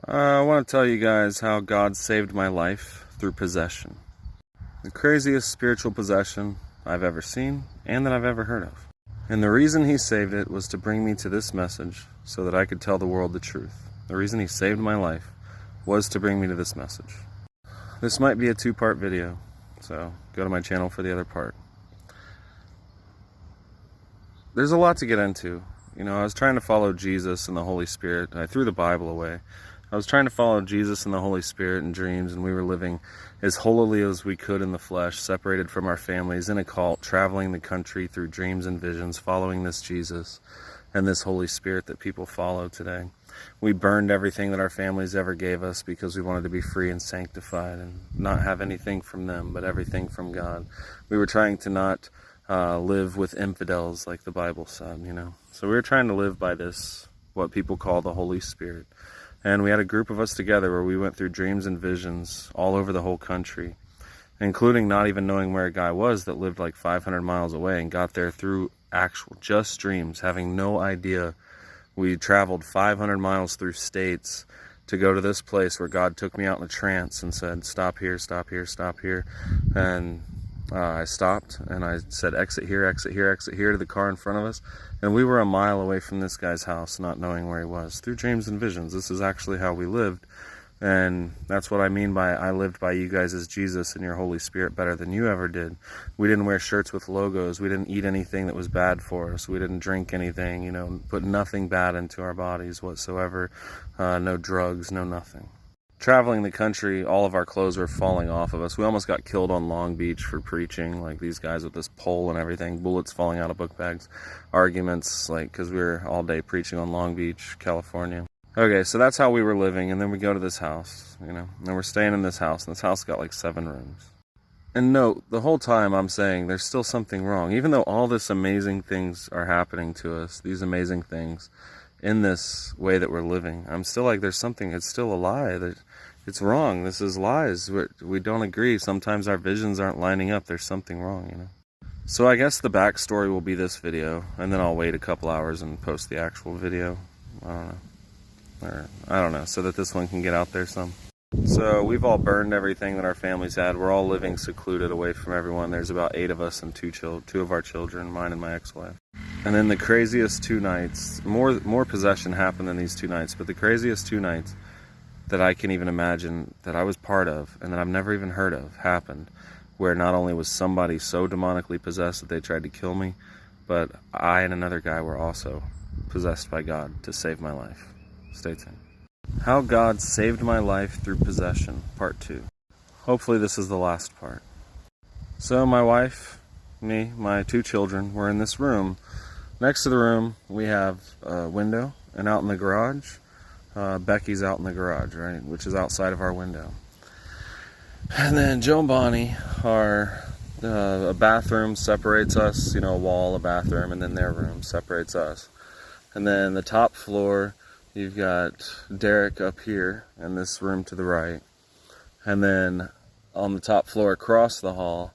I want to tell you guys how God saved my life through possession. The craziest spiritual possession I've ever seen and that I've ever heard of. And the reason He saved it was to bring me to this message so that I could tell the world the truth. The reason He saved my life was to bring me to this message. This might be a two-part video, so go to my channel for the other part. There's a lot to get into. You know, I was trying to follow Jesus and the Holy Spirit, and I threw the Bible away. I was trying to follow Jesus and the Holy Spirit in dreams, and we were living as holily as we could in the flesh, separated from our families, in a cult, traveling the country through dreams and visions, following this Jesus and this Holy Spirit that people follow today. We burned everything that our families ever gave us because we wanted to be free and sanctified and not have anything from them, but everything from God. We were trying to not live with infidels, like the Bible said, you know. So we were trying to live by this, what people call the Holy Spirit. And we had a group of us together where we went through dreams and visions all over the whole country, including not even knowing where a guy was that lived like 500 miles away, and got there through actual just dreams, having no idea. We traveled 500 miles through states to go to this place where God took me out in a trance and said, stop here, stop here, stop here. And I stopped and I said, exit here, exit here, exit here, to the car in front of us. And we were a mile away from this guy's house, not knowing where he was, through dreams and visions. This is actually how we lived. And that's what I mean by I lived by you guys as Jesus and your Holy Spirit better than you ever did. We didn't wear shirts with logos. We didn't eat anything that was bad for us. We didn't drink anything, you know, put nothing bad into our bodies whatsoever. No drugs, no nothing. Traveling the country, all of our clothes were falling off of us. We almost got killed on Long Beach for preaching, like these guys with this pole and everything, bullets falling out of book bags, arguments, like, because we were all day preaching on Long Beach, California. Okay, so that's how we were living, and then we go to this house, you know, and we're staying in this house, and this house got like 7 rooms. And note, the whole time I'm saying there's still something wrong, even though all this amazing things are happening to us, these amazing things, in this way that we're living, I'm still like, there's something, it's still a lie. It's wrong. This is lies. We don't agree. Sometimes our visions aren't lining up. There's something wrong, you know. So I guess the backstory will be this video, and then I'll wait a couple hours and post the actual video. I don't know, so that this one can get out there some. So we've all burned everything that our families had. We're all living secluded away from everyone. There's about 8 of us and 2 of our children, mine and my ex-wife. And then the craziest 2 nights, more possession happened than these 2 nights, but the craziest 2 nights that I can even imagine that I was part of and that I've never even heard of happened, where not only was somebody so demonically possessed that they tried to kill me, but I and another guy were also possessed by God to save my life. Stay tuned. How God saved my life through possession, part 2. Hopefully this is the last part. So my wife, me, my 2 children, were in this room. Next to the room we have a window, and out in the garage, Becky's out in the garage, right, which is outside of our window. And then Joe and Bonnie are, a bathroom separates us, you know, a wall, a bathroom, and then their room separates us. And then the top floor, you've got Derek up here, and this room to the right. And then on the top floor across the hall,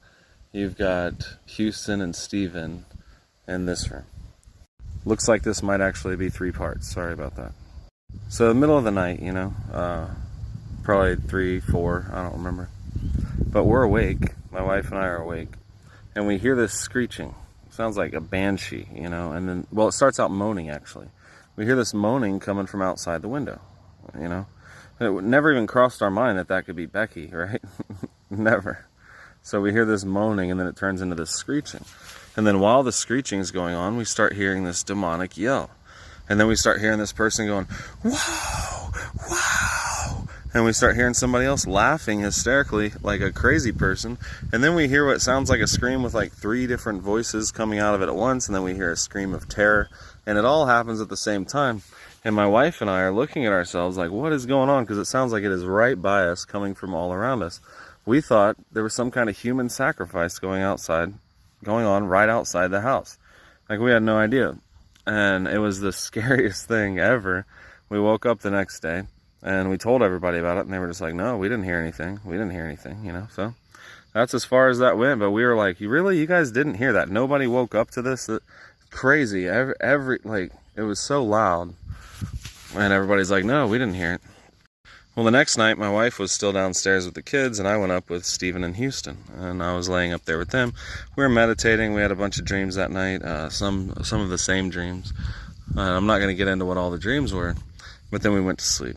you've got Houston and Steven in this room. Looks like this might actually be 3 parts, sorry about that. So the middle of the night, you know, probably 3, 4, I don't remember. But we're awake, my wife and I are awake, and we hear this screeching. It sounds like a banshee, you know, and then, well, it starts out moaning actually. We hear this moaning coming from outside the window, you know. It never even crossed our mind that that could be Becky, right? Never. So we hear this moaning, and then it turns into this screeching. And then while the screeching is going on, we start hearing this demonic yell. And then we start hearing this person going, wow, wow. And we start hearing somebody else laughing hysterically like a crazy person. And then we hear what sounds like a scream with like 3 different voices coming out of it at once. And then we hear a scream of terror. And it all happens at the same time. And my wife and I are looking at ourselves like, what is going on? Because it sounds like it is right by us, coming from all around us. We thought there was some kind of human sacrifice going on right outside the house. Like, we had no idea. And it was the scariest thing ever. We woke up the next day and we told everybody about it, and they were just like, no, we didn't hear anything. We didn't hear anything, you know. So that's as far as that went. But we were like, you guys didn't hear that? Nobody woke up to this? Crazy. Every like, it was so loud. And everybody's like, no, we didn't hear it. Well, the next night, my wife was still downstairs with the kids, and I went up with Stephen and Houston, and I was laying up there with them. We were meditating. We had a bunch of dreams that night, some of the same dreams. I'm not going to get into what all the dreams were, but then we went to sleep.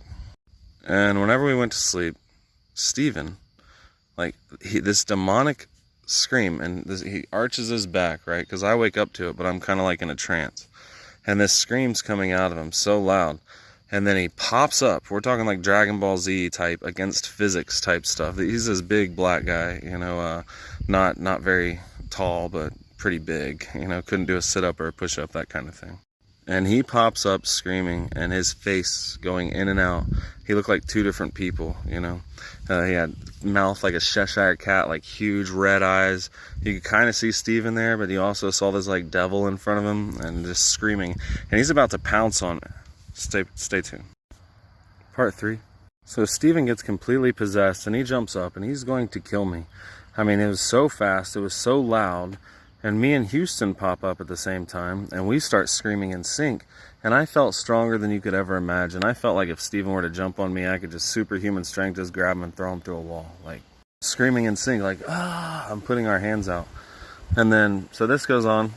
And whenever we went to sleep, Stephen, like, this demonic scream, and he arches his back, right? Because I wake up to it, but I'm kind of like in a trance. And this scream's coming out of him so loud. And then he pops up. We're talking like Dragon Ball Z type, against physics type stuff. He's this big black guy, you know, not very tall, but pretty big. You know, couldn't do a sit-up or a push-up, that kind of thing. And he pops up screaming, and his face going in and out. He looked like two different people, you know. He had mouth like a Cheshire cat, like huge red eyes. You could kind of see Steven there, but you also saw this like devil in front of him, and just screaming. And he's about to pounce on me. Stay tuned. Part 3. So Stephen gets completely possessed, and he jumps up, and he's going to kill me. I mean, it was so fast, it was so loud, and me and Houston pop up at the same time, and we start screaming in sync, and I felt stronger than you could ever imagine. I felt like if Stephen were to jump on me, I could just superhuman strength, just grab him and throw him through a wall. Like, screaming in sync, like, I'm putting our hands out. And then, so this goes on,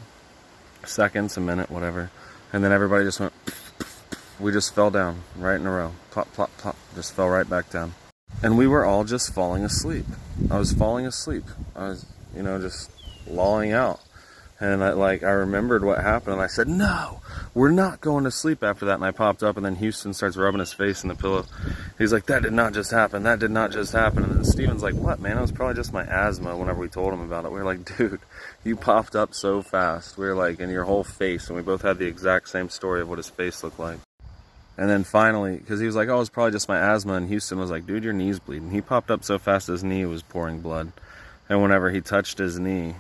seconds, a minute, whatever, and then everybody just went... We just fell down right in a row. Plop, plop, plop. Just fell right back down. And we were all just falling asleep. I was falling asleep. I was, you know, just lolling out. And I remembered what happened, and I said, no, we're not going to sleep after that. And I popped up, and then Houston starts rubbing his face in the pillow. He's like, that did not just happen. That did not just happen. And then Steven's like, what, man? It was probably just my asthma whenever we told him about it. We were like, dude, you popped up so fast. We were like, in your whole face. And we both had the exact same story of what his face looked like. And then finally, because he was like, oh, it's probably just my asthma. And Houston was like, dude, your knee's bleeding. He popped up so fast his knee was pouring blood. And whenever he touched his knee,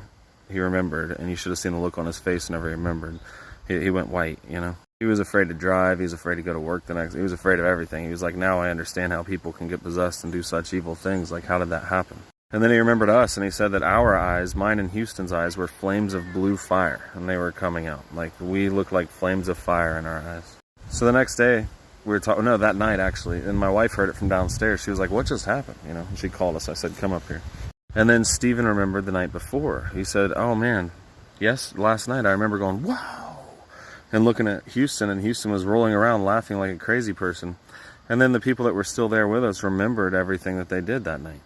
he remembered. And you should have seen the look on his face whenever he remembered. He went white, you know. He was afraid to drive. He was afraid to go to work the next. He was afraid of everything. He was like, now I understand how people can get possessed and do such evil things. Like, how did that happen? And then he remembered us, and he said that our eyes, mine and Houston's eyes, were flames of blue fire. And they were coming out. Like, we looked like flames of fire in our eyes. So the next day, we were talking, no, that night actually, and my wife heard it from downstairs. She was like, what just happened? You know, and she called us. I said, come up here. And then Stephen remembered the night before. He said, oh man, yes, last night I remember going, wow, and looking at Houston, and Houston was rolling around laughing like a crazy person. And then the people that were still there with us remembered everything that they did that night.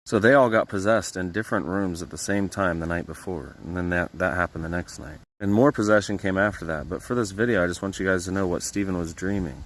So they all got possessed in different rooms at the same time the night before. And then that happened the next night. And more possession came after that. But for this video, I just want you guys to know what Stephen was dreaming.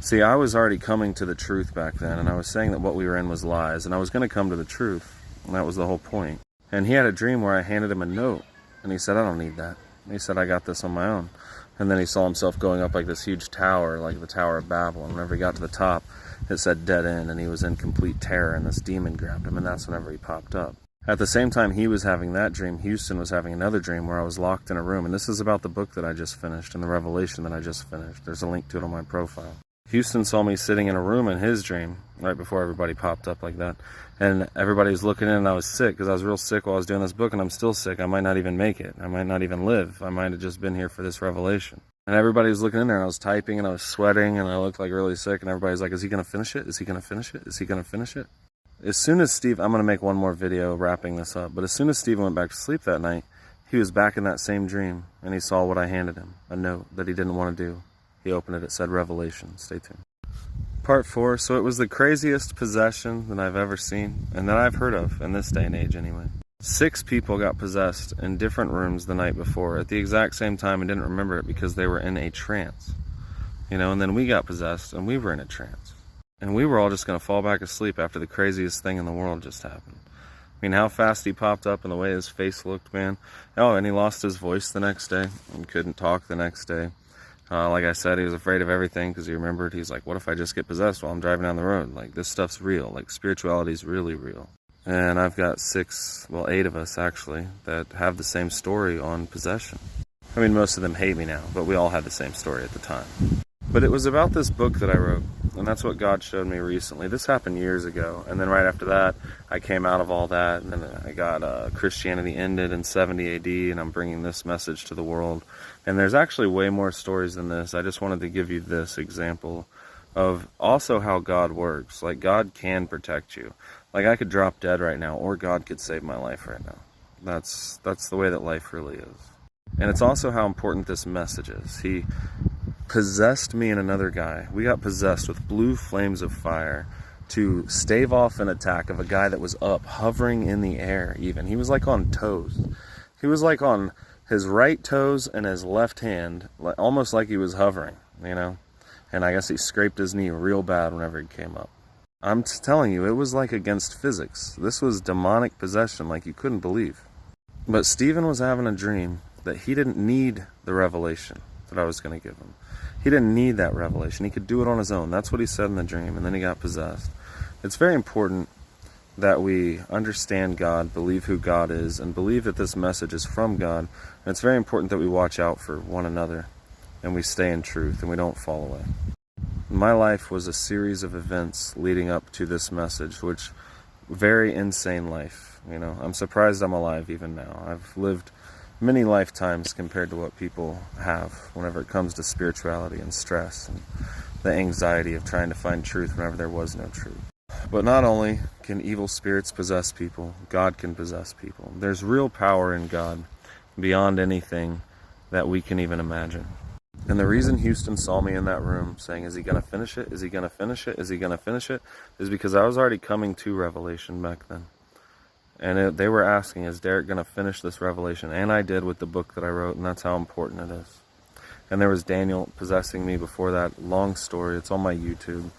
See, I was already coming to the truth back then, and I was saying that what we were in was lies, and I was going to come to the truth, and that was the whole point. And he had a dream where I handed him a note, and he said, I don't need that. He said, I got this on my own. And then he saw himself going up like this huge tower, like the Tower of Babel, and whenever he got to the top, it said dead end, and he was in complete terror, and this demon grabbed him, and that's whenever he popped up. At the same time he was having that dream, Houston was having another dream where I was locked in a room, and this is about the book that I just finished, and the revelation that I just finished. There's a link to it on my profile. Houston saw me sitting in a room in his dream, right before everybody popped up like that, and everybody was looking in, and I was sick, because I was real sick while I was doing this book, and I'm still sick. I might not even make it. I might not even live. I might have just been here for this revelation. And everybody was looking in there, and I was typing, and I was sweating, and I looked like really sick, and everybody's like, is he going to finish it? Is he going to finish it? Is he going to finish it? As soon as Steve, I'm going to make one more video wrapping this up, but as soon as Steve went back to sleep that night, he was back in that same dream, and he saw what I handed him, a note that he didn't want to do. He opened it, it said Revelation. Stay tuned. Part 4, so it was the craziest possession that I've ever seen, and that I've heard of, in this day and age anyway. 6 people got possessed in different rooms the night before, at the exact same time, and didn't remember it because they were in a trance. You know, and then we got possessed, and we were in a trance. And we were all just going to fall back asleep after the craziest thing in the world just happened. I mean, how fast he popped up and the way his face looked, man. Oh, and he lost his voice the next day and couldn't talk the next day. Like I said, he was afraid of everything because he remembered, he's like, what if I just get possessed while I'm driving down the road? Like, this stuff's real. Like, spirituality is really real. And I've got 8 of us, actually, that have the same story on possession. I mean, most of them hate me now, but we all had the same story at the time. But it was about this book that I wrote, and that's what God showed me recently. This happened years ago, and then right after that, I came out of all that, and then I got Christianity Ended in 70 AD, and I'm bringing this message to the world. And there's actually way more stories than this. I just wanted to give you this example of also how God works. Like, God can protect you. Like, I could drop dead right now, or God could save my life right now. That's the way that life really is. And it's also how important this message is. He possessed me and another guy. We got possessed with blue flames of fire to stave off an attack of a guy that was up, hovering in the air even. He was like on toes. He was like on his right toes and his left hand, almost like he was hovering, you know? And I guess he scraped his knee real bad whenever he came up. I'm telling you, it was like against physics. This was demonic possession like you couldn't believe. But Stephen was having a dream that he didn't need the revelation that I was going to give him. He didn't need that revelation. He could do it on his own. That's what he said in the dream, and then he got possessed. It's very important that we understand God, believe who God is, and believe that this message is from God. And it's very important that we watch out for one another, and we stay in truth, and we don't fall away. My life was a series of events leading up to this message, which very insane life. You know, I'm surprised I'm alive even now. I've lived many lifetimes compared to what people have whenever it comes to spirituality and stress and the anxiety of trying to find truth whenever there was no truth. But not only can evil spirits possess people, God can possess people. There's real power in God beyond anything that we can even imagine. And the reason Houston saw me in that room saying, is he going to finish it? Is he going to finish it? Is he going to finish it? Is because I was already coming to Revelation back then. And they were asking, is Derek going to finish this revelation? And I did with the book that I wrote, and that's how important it is. And there was Daniel possessing me before that. Long story. It's on my YouTube.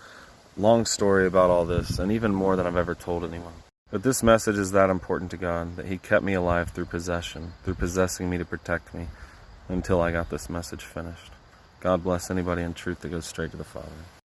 Long story about all this, and even more than I've ever told anyone. But this message is that important to God, that He kept me alive through possession, through possessing me to protect me, until I got this message finished. God bless anybody in truth that goes straight to the Father.